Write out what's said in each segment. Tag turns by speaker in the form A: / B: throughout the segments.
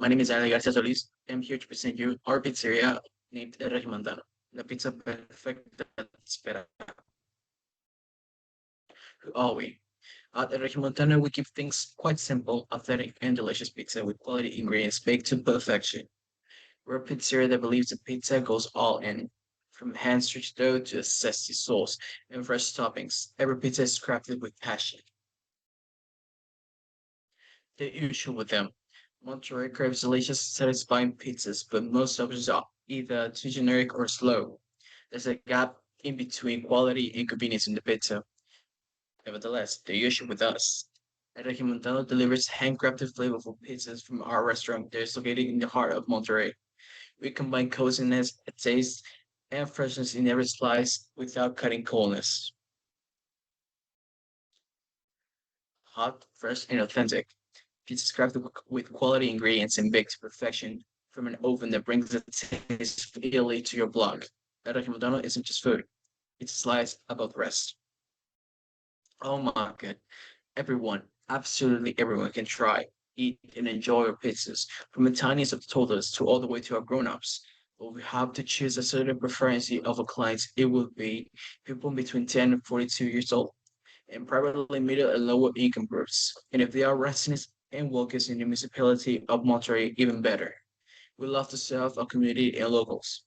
A: My name is Ale Garcia Solis. I'm here to present you our pizzeria named El Regimontano, la pizza perfecta espera. Who are we? At El Regimontano, we keep things quite simple, authentic, and delicious pizza with quality ingredients baked to perfection. We're a pizzeria that believes that pizza goes all in. From hand-stretched dough to a zesty sauce and fresh toppings, every pizza is crafted with passion. The issue with them. Monterey craves delicious, satisfying pizzas, but most options are either too generic or slow. There's a gap in between quality and convenience in the pizza. Nevertheless, the issue with us. Regimontano delivers handcrafted flavorful pizzas from our restaurant that is located in the heart of Monterey. We combine coziness, taste, and freshness in every slice without cutting coldness. Hot, fresh, and authentic. Pizzas crafted with quality ingredients and baked to perfection from an oven that brings the taste of Italy to your block. Regimontano isn't just food, it's a slice above the rest. Oh my god. Everyone, absolutely everyone can try, eat, and enjoy our pizzas, from the tiniest of toddlers to all the way to our grown-ups. But we have to choose a certain preference of our clients. It will be people between 10 and 42 years old, and primarily middle and lower income groups. And if they are residents and workers in the municipality of Monterey, even better. We love to serve our community and locals.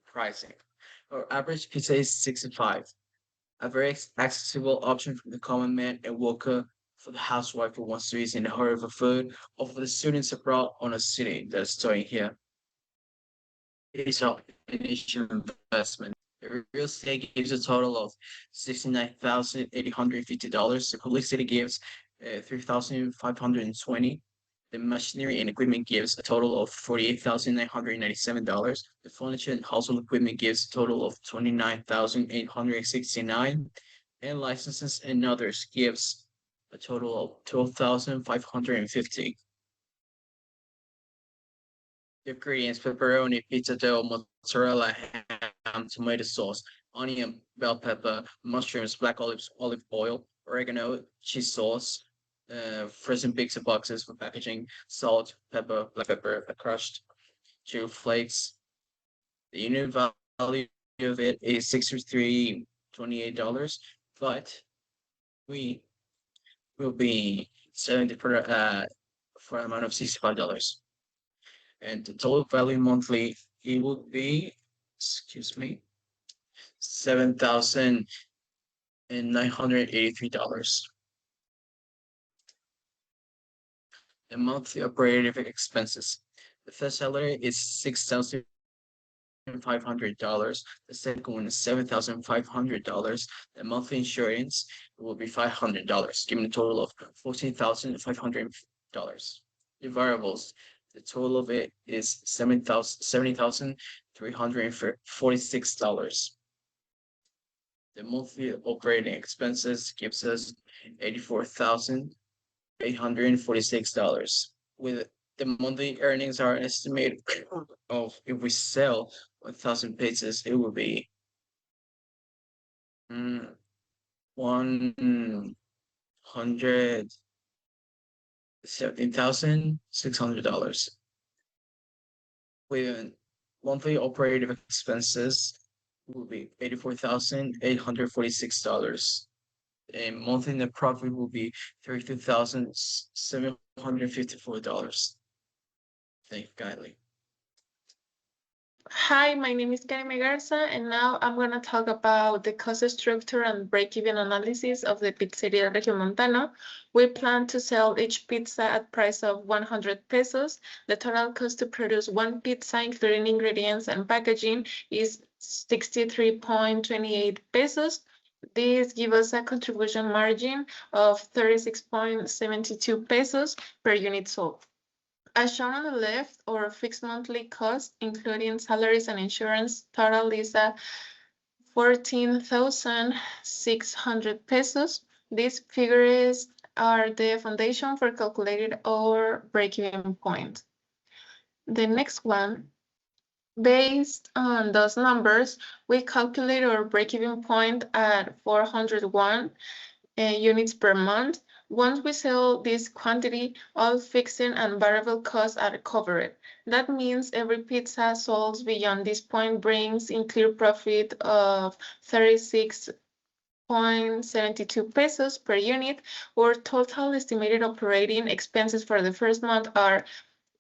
A: Pricing. Our average pizza is 65, a very accessible option for the common man and worker, for the housewife who wants to eat in a hurry for food, or for the students abroad on a city that's studying here. It's our initial investment. The real estate gives a total of $69,850. The publicity gives 3,520. The machinery and equipment gives a total of $48,997. The furniture and household equipment gives a total of $29,869. And licenses and others gives a total of $12,550. The ingredients: pepperoni, pizza dough, mozzarella, ham, tomato sauce, onion, bell pepper, mushrooms, black olives, olive oil, oregano, cheese sauce, frozen pizza boxes for packaging, salt, pepper, black pepper, crushed, chili flakes. The unit value of it is $63.28, but we will be selling it for an amount of $65. And the total value monthly, it would be, excuse me, $7,983. The monthly operating expenses. The first salary is $6,500. The second one is $7,500. The monthly insurance will be $500, giving a total of $14,500. The variables. The total of it is $70,346. The monthly operating expenses gives us $84,846. With the monthly earnings are estimated of, if we sell 1,000 pizzas, it will be $117,600. With monthly operating expenses will be $84,846. And monthly net profit will be $32,754. Thank you kindly.
B: Hi, my name is Karime Garza, and now I'm going to talk about the cost structure and break-even analysis of the Pizzeria Regiomontano. We plan to sell each pizza at price of 100 pesos. The total cost to produce one pizza, including ingredients and packaging, is 63.28 pesos. This gives us a contribution margin of 36.72 pesos per unit sold. As shown on the left, our fixed monthly cost, including salaries and insurance, total is 14,600 pesos. These figures are the foundation for calculating our break-even point. The next one, based on those numbers, we calculate our break-even point at 401 units per month. Once we sell this quantity, all fixed and variable costs are covered. That means every pizza sold beyond this point brings in clear profit of 36.72 pesos per unit. Our total estimated operating expenses for the first month are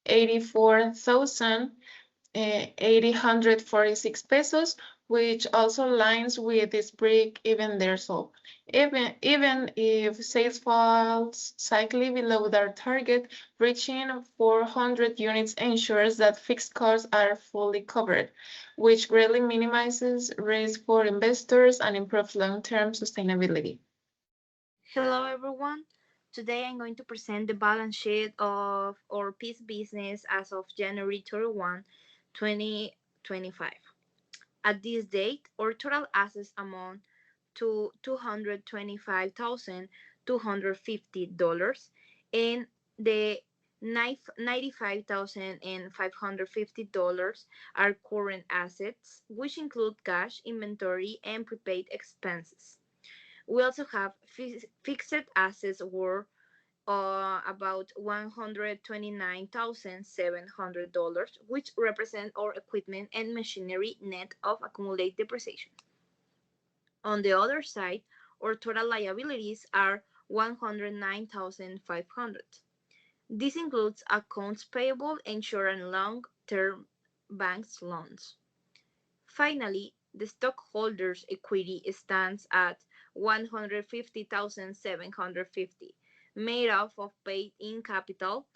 B: 84,846 pesos, which also aligns with this break-even result. Even if sales falls slightly below their target, reaching 400 units ensures that fixed costs are fully covered, which greatly minimizes risk for investors and improves long-term sustainability.
C: Hello everyone. Today I'm going to present the balance sheet of our PIS business as of January 31, 2025. At this date, our total assets amount to $225,250 and the $95,550 are current assets, which include cash, inventory, and prepaid expenses. We also have fixed assets worth about $129,700, which represent our equipment and machinery net of accumulated depreciation. On the other side, our total liabilities are 109,500. This includes accounts payable, insurance, and long-term banks loans. Finally, the stockholders' equity stands at 150,750, made up of paid-in capital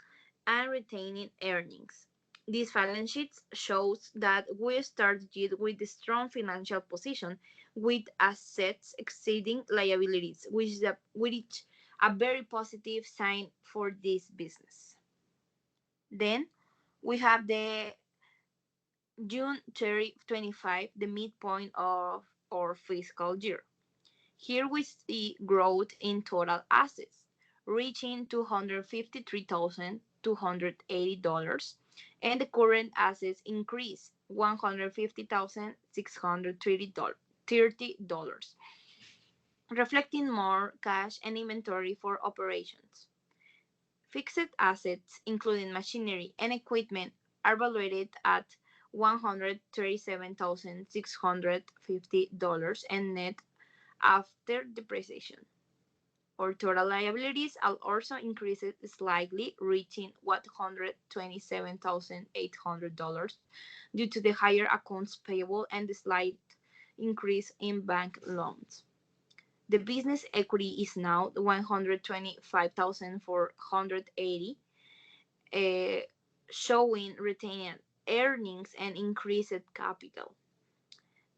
C: and retaining earnings. This balance sheet shows that we started with a strong financial position with assets exceeding liabilities, which is a very positive sign for this business. Then we have the June 30, 25, the midpoint of our fiscal year. Here we see growth in total assets, reaching $253,280, and the current assets increase $150,630, reflecting more cash and inventory for operations. Fixed assets, including machinery and equipment, are valued at $137,650 and net after depreciation. Our total liabilities are also increased slightly, reaching $127,800 due to the higher accounts payable and the slight increase in bank loans. The business equity is now 125,480, showing retained earnings and increased capital.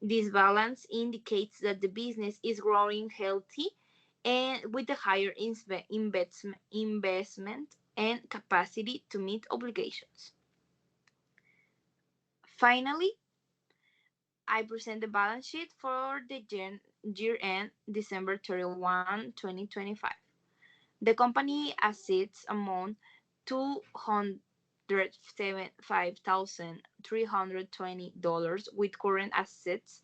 C: This balance indicates that the business is growing healthy and with a higher investment and capacity to meet obligations. Finally, I present the balance sheet for the year end December 31, 2025. The company assets amount $275,320 with current assets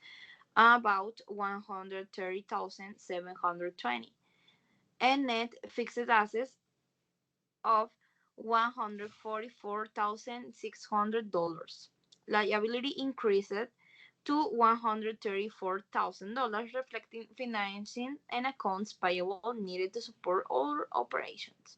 C: about $130,720 and net fixed assets of $144,600. Liability increased to $134,000, reflecting financing and accounts payable needed to support our operations.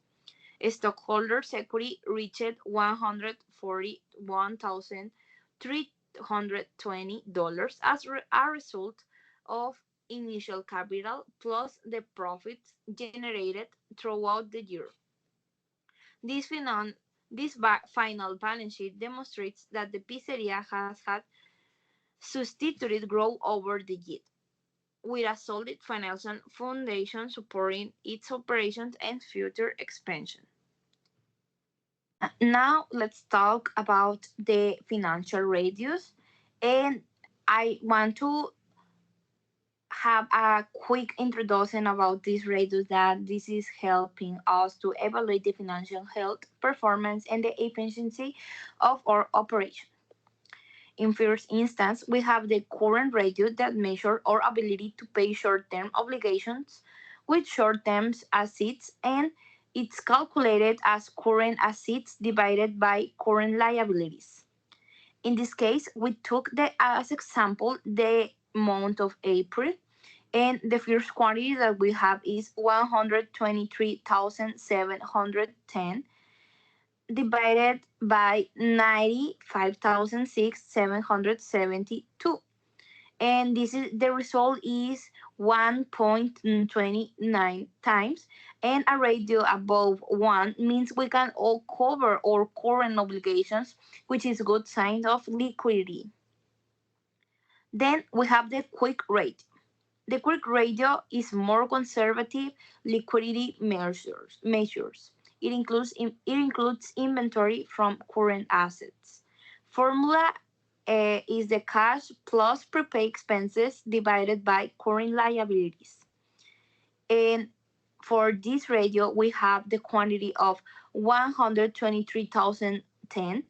C: Stockholders' equity reached $141,320 as a result of initial capital plus the profits generated throughout the year. This, final balance sheet demonstrates that the pizzeria has had sustained growth over the years, with a solid financial foundation supporting its operations and future expansion. Now let's talk about the financial ratios, and I want to have a quick introduction about these ratios that this is helping us to evaluate the financial health, performance, and the efficiency of our operation. In first instance, we have the current ratio that measures our ability to pay short-term obligations with short-term assets, and it's calculated as current assets divided by current liabilities. In this case, we took as example the month of April, and the first quantity that we have is 123,710 divided by 95,772, and this is the result is 1.29 times, and a ratio above 1 means we can all cover our current obligations, which is a good sign of liquidity. Then we have the quick rate. The quick ratio is more conservative liquidity measures. It includes inventory from current assets. Formula is the cash plus prepaid expenses divided by current liabilities. And for this ratio, we have the quantity of 123,010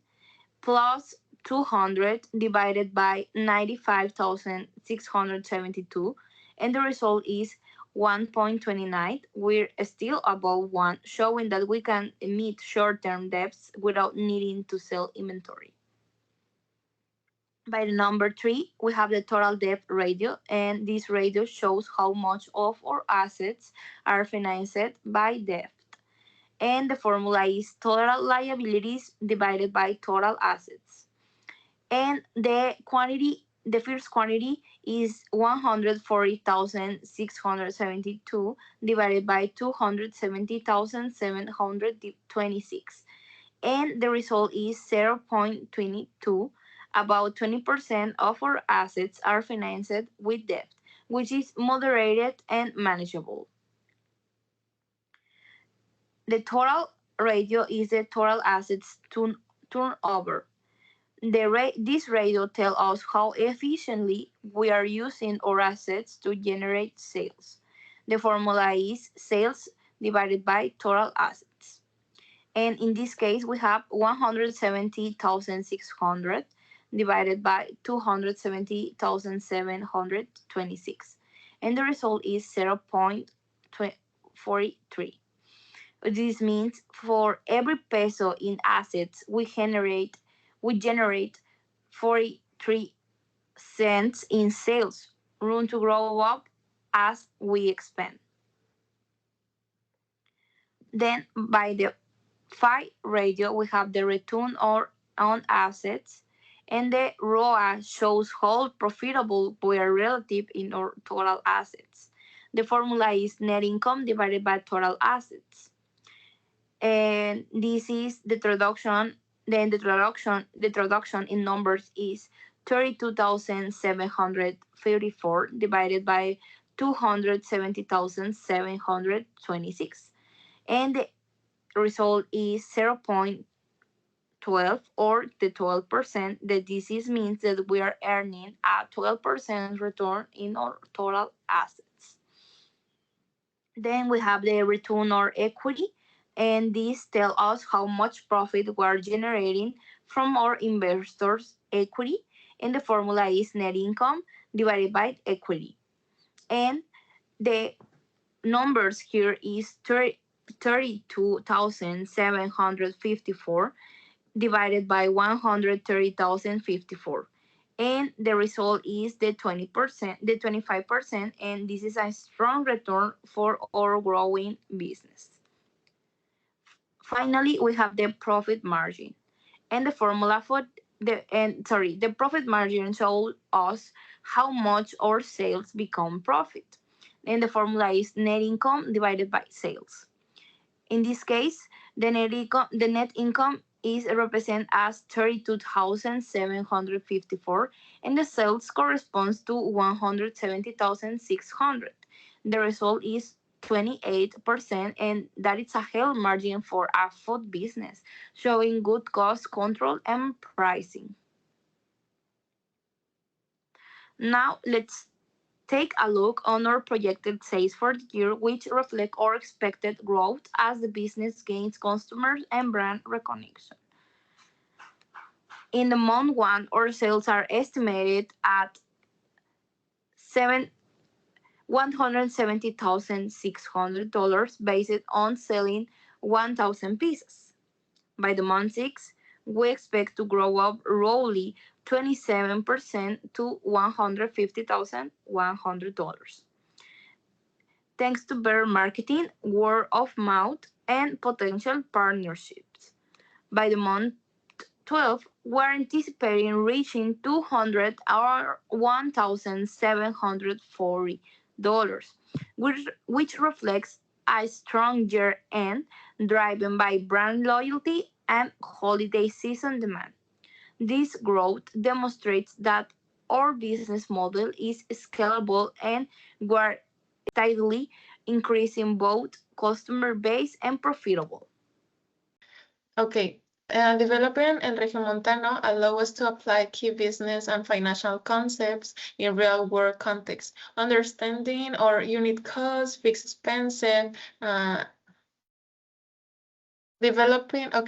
C: plus 200 divided by 95,672, and the result is 1.29. We're still above 1, showing that we can meet short-term debts without needing to sell inventory. By the number 3, we have the total debt ratio, and this ratio shows how much of our assets are financed by debt. And the formula is total liabilities divided by total assets. And the first quantity is 140,672 divided by 270,726, and the result is 0.22. About 20% of our assets are financed with debt, which is moderated and manageable. The total ratio is the total assets turnover. This ratio tells us how efficiently we are using our assets to generate sales. The formula is sales divided by total assets. And in this case, we have 170,600 divided by 270,726. And the result is 0.43. This means for every peso in assets, we generate 43 cents in sales, room to grow up as we expand. Then by the phi ratio, we have the return on assets, and the ROA shows how profitable we are relative in our total assets. The formula is net income divided by total assets. And this is the introduction. Then the introduction in numbers is 32,754 divided by 270,726, and the result is 0.12, or the 12%. That this means that we are earning a 12% return in our total assets. Then we have the return on equity, and this tells us how much profit we are generating from our investors' equity, and the formula is net income divided by equity. And the numbers here is 32,754 divided by 130,054, and the result is the 25%, and this is a strong return for our growing business. Finally, we have the profit margin, and the formula for the profit margin shows us how much our sales become profit, and the formula is net income divided by sales. In this case, the net income is represented as 32,754, and the sales corresponds to 170,600. The result is 28%, and that is a healthy margin for a food business, showing good cost control and pricing. Now let's take a look on our projected sales for the year, which reflect our expected growth as the business gains customers and brand recognition. In the month 1, our sales are estimated at $170,600 based on selling 1,000 pieces. By the month 6, we expect to grow up roughly 27% to $150,100. Thanks to better marketing, word of mouth, and potential partnerships. By the month 12, we're anticipating reaching 200 or $1,740, which reflects a strong year-end driven by brand loyalty and holiday season demand. This growth demonstrates that our business model is scalable and we're steadily increasing both customer base and profitable.
B: Okay. Developing El Regiomontano allow us to apply key business and financial concepts in real-world context, understanding our unit costs, fixed expenses, Developing El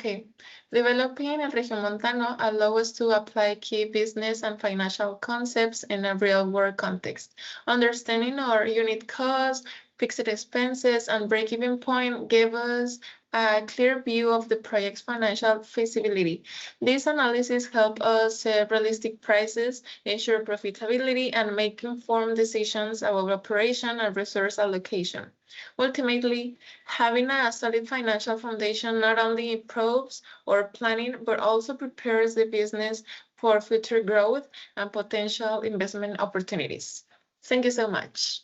B: Regiomontano allow us to apply key business and financial concepts in a real-world context. Understanding our unit costs, fixed expenses, and break-even point give us a clear view of the project's financial feasibility. This analysis helps us set realistic prices, ensure profitability, and make informed decisions about operation and resource allocation. Ultimately, having a solid financial foundation not only improves our planning, but also prepares the business for future growth and potential investment opportunities. Thank you so much.